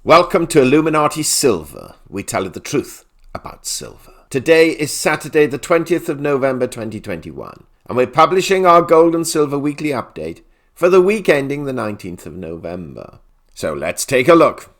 Welcome to Illuminati Silver. We tell you the truth about silver. Today is Saturday the 20th of November 2021, and we're publishing our gold and silver weekly update for the week ending the 19th of November. So let's take a look.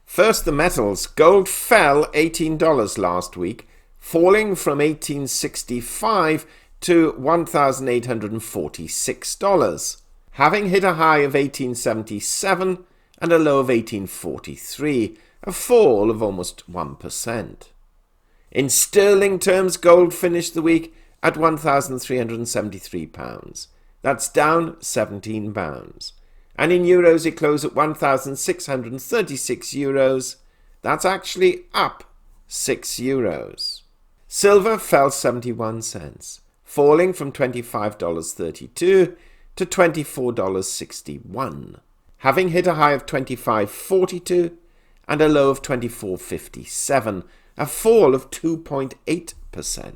First, the metals. Gold fell $18 last week, falling from $18.65 to $1,846, having hit a high of $18.77 and a low of $18.43, a fall of almost 1%. In sterling terms, gold finished the week at £1,373. That's down £17. And in euros, it closed at €1,636. That's actually up €6. Silver fell 71 cents, falling from $25.32 to $24.61, having hit a high of $25.42 and a low of $24.57, a fall of 2.8%.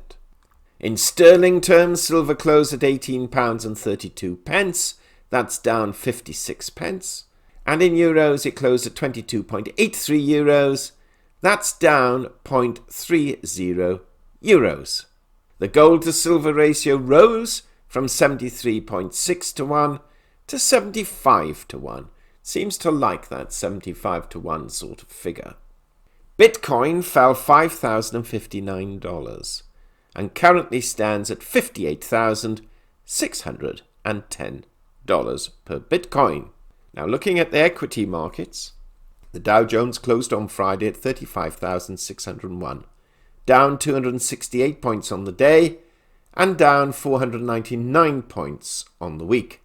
In sterling terms, silver closed at £18.32. That's down 56 pence. And in euros, it closed at 22.83 euros. That's down 0.30 euros. The gold to silver ratio rose from 73.6 to 1 to 75 to 1. Seems to like that 75 to 1 sort of figure. Bitcoin fell $5,059 and currently stands at $58,610 per Bitcoin. Now, looking at the equity markets, the Dow Jones closed on Friday at 35,601, down 268 points on the day and down 499 points on the week.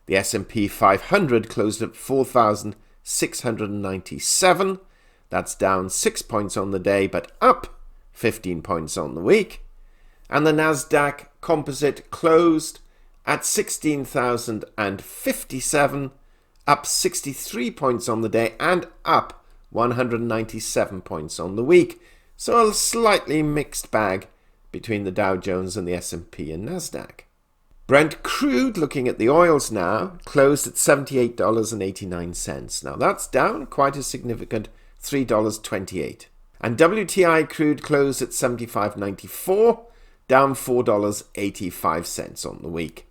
The S&P 500 closed at 4,697. That's down 6 points on the day but up 15 points on the week. And the Nasdaq Composite closed at 16,057, up 63 points on the day and up 197 points on the week. So a slightly mixed bag between the Dow Jones and the S&P and Nasdaq. Brent crude, looking at the oils now, closed at $78.89. Now that's down quite a significant $3.28. And WTI crude closed at $75.94, down $4.85 on the week,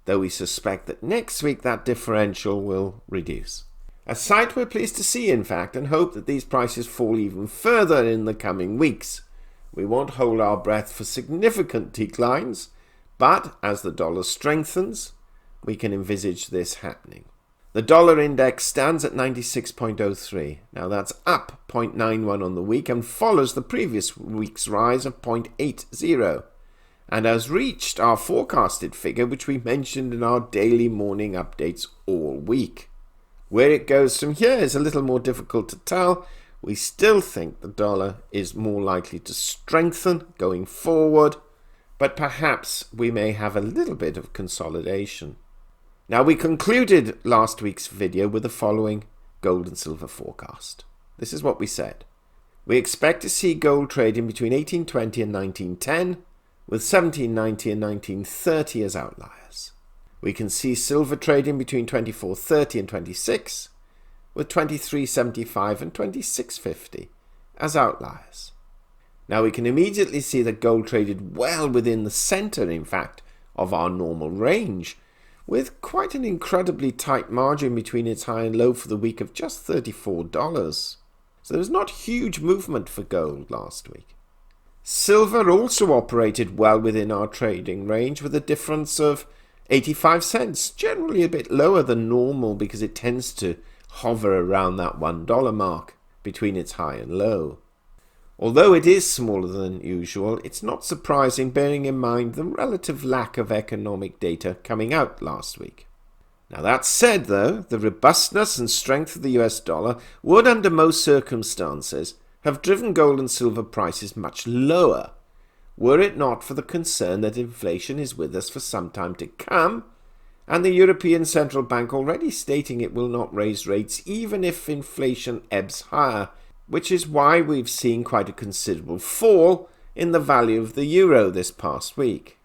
though we suspect that next week that differential will reduce. A sight we're pleased to see, in fact, and hope that these prices fall even further in the coming weeks. We won't hold our breath for significant declines, but as the dollar strengthens, we can envisage this happening. The dollar index stands at 96.03. Now that's up 0.91 on the week and follows the previous week's rise of 0.80. And has reached our forecasted figure, which we mentioned in our daily morning updates all week. Where it goes from here is a little more difficult to tell. We still think the dollar is more likely to strengthen going forward, but perhaps we may have a little bit of consolidation. Now, we concluded last week's video with the following gold and silver forecast. This is what we said. We expect to see gold trading between 1820 and 1910, with 1790 and 1930 as outliers. We can see silver trading between 2430 and 26, with 2375 and 2650 as outliers. Now we can immediately see that gold traded well within the center, in fact, of our normal range, with quite an incredibly tight margin between its high and low for the week of just $34. So there was not huge movement for gold last week. Silver also operated well within our trading range with a difference of 85 cents, generally a bit lower than normal because it tends to hover around that $1 mark between its high and low. Although it is smaller than usual, it's not surprising bearing in mind the relative lack of economic data coming out last week. Now that said though, the robustness and strength of the US dollar would under most circumstances have driven gold and silver prices much lower, were it not for the concern that inflation is with us for some time to come, and the European Central Bank already stating it will not raise rates even if inflation ebbs higher, which is why we've seen quite a considerable fall in the value of the euro this past week.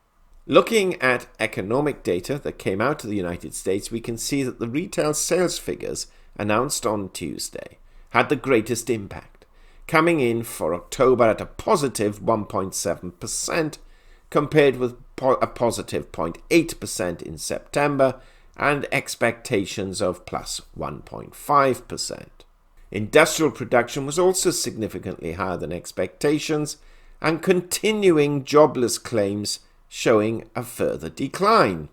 Looking at economic data that came out of the United States, we can see that the retail sales figures announced on Tuesday had the greatest impact, coming in for October at a positive 1.7% compared with a positive 0.8% in September and expectations of plus 1.5%. Industrial production was also significantly higher than expectations, and continuing jobless claims showing a further decline.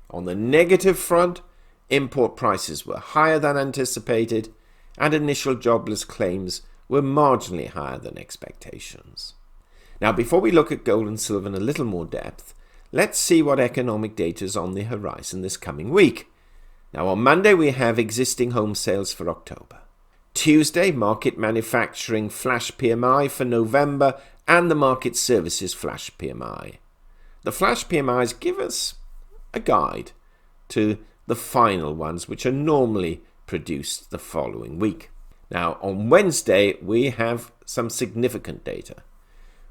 On the negative front, import prices were higher than anticipated, and initial jobless claims were marginally higher than expectations. Now, before we look at gold and silver in a little more depth, let's see what economic data is on the horizon this coming week. Now, on Monday, we have existing home sales for October. Tuesday, market manufacturing flash PMI for November and the market services flash PMI. The flash PMIs give us a guide to the final ones, which are normally produced the following week. Now, on Wednesday, we have some significant data.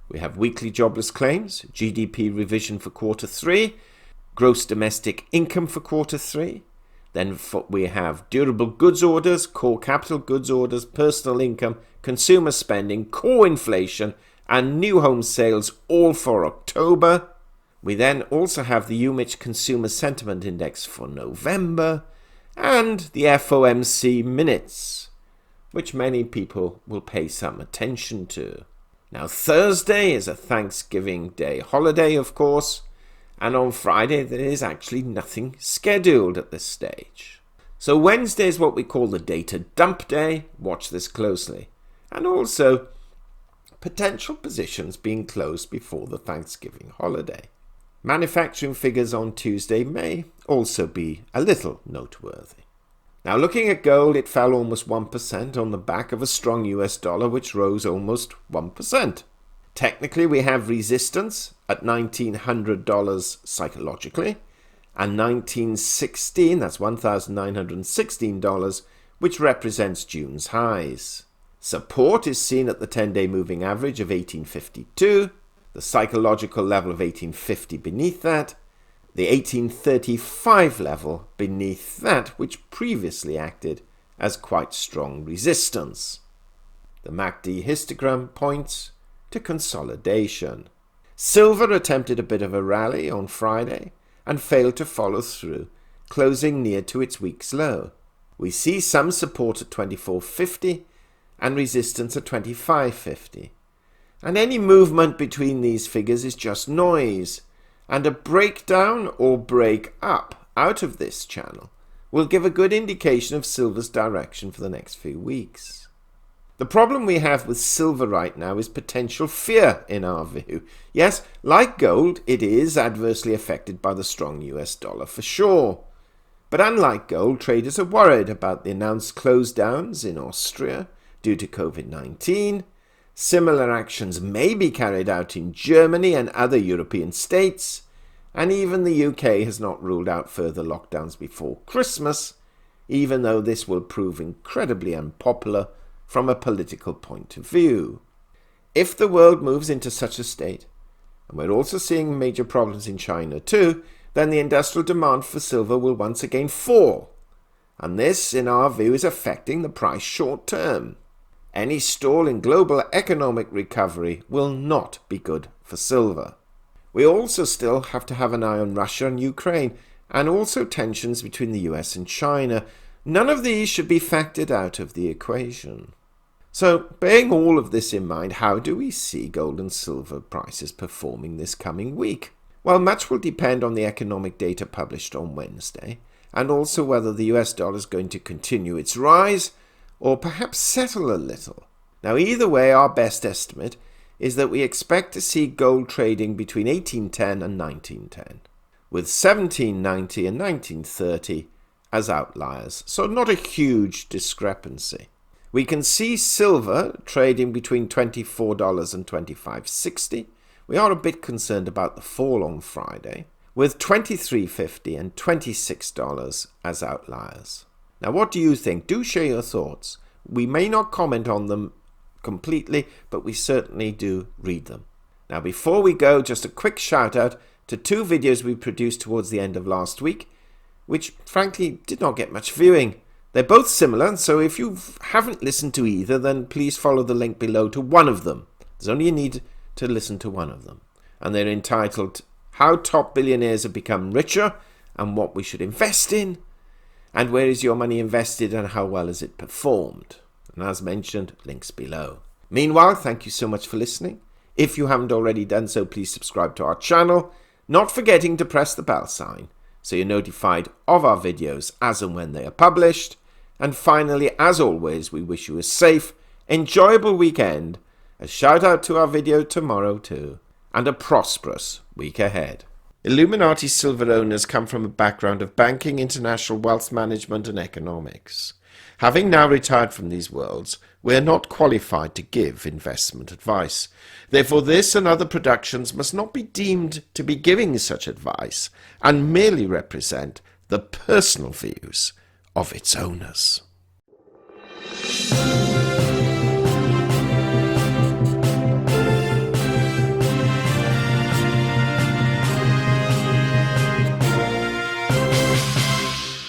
We have weekly jobless claims, GDP revision for quarter 3, gross domestic income for quarter 3. Then we have durable goods orders, core capital goods orders, personal income, consumer spending, core inflation, and new home sales all for October. We then also have the UMich Consumer Sentiment Index for November and the FOMC minutes, which many people will pay some attention to. Now, Thursday is a Thanksgiving Day holiday, of course, and on Friday there is actually nothing scheduled at this stage. So Wednesday is what we call the data dump day. Watch this closely. And also potential positions being closed before the Thanksgiving holiday. Manufacturing figures on Tuesday may also be a little noteworthy. Now, looking at gold, it fell almost 1% on the back of a strong US dollar, which rose almost 1%. Technically, we have resistance at $1,900 psychologically, and $1,916, that's $1,916, which represents June's highs. Support is seen at the 10-day moving average of 1852, the psychological level of 1850 beneath that, the 1835 level beneath that, which previously acted as quite strong resistance. The MACD histogram points to consolidation. Silver attempted a bit of a rally on Friday and failed to follow through, closing near to its week's low. We see some support at 24.50 and resistance at 25.50. And any movement between these figures is just noise, and a breakdown or break up out of this channel will give a good indication of silver's direction for the next few weeks. The problem we have with silver right now is potential fear in our view. Yes, like gold, it is adversely affected by the strong US dollar for sure. But unlike gold, traders are worried about the announced close downs in Austria due to COVID-19. Similar actions may be carried out in Germany and other European states, and even the UK has not ruled out further lockdowns before Christmas, even though this will prove incredibly unpopular from a political point of view. If the world moves into such a state, and we're also seeing major problems in China too, then the industrial demand for silver will once again fall, and this, in our view, is affecting the price short term. Any stall in global economic recovery will not be good for silver. We also still have to have an eye on Russia and Ukraine, and also tensions between the US and China. None of these should be factored out of the equation. So, bearing all of this in mind, how do we see gold and silver prices performing this coming week? Well, much will depend on the economic data published on Wednesday, and also whether the US dollar is going to continue its rise, or perhaps settle a little. Now, either way, our best estimate is that we expect to see gold trading between 1810 and 1910, with 1790 and 1930 as outliers, so not a huge discrepancy. We can see silver trading between $24 and $25.60. We are a bit concerned about the fall on Friday, with $23.50 and $26 as outliers. Now, what do you think? Do share your thoughts. We may not comment on them completely, but we certainly do read them. Now before we go, just a quick shout out to 2 videos we produced towards the end of last week, which frankly did not get much viewing. They're both similar, so if you haven't listened to either, then please follow the link below to one of them. There's only a need to listen to one of them. And they're entitled How Top Billionaires Have Become Richer and What We Should Invest In, and Where Is Your Money Invested and How Well Has It Performed. And as mentioned, links below. Meanwhile, thank you so much for listening. If you haven't already done so, please subscribe to our channel, not forgetting to press the bell sign so you're notified of our videos as and when they are published. And finally, as always, we wish you a safe, enjoyable weekend, a shout out to our video tomorrow too, and a prosperous week ahead. Illuminati silver owners come from a background of banking, international wealth management and economics. Having now retired from these worlds, we are not qualified to give investment advice. Therefore, this and other productions must not be deemed to be giving such advice and merely represent the personal views of its owners.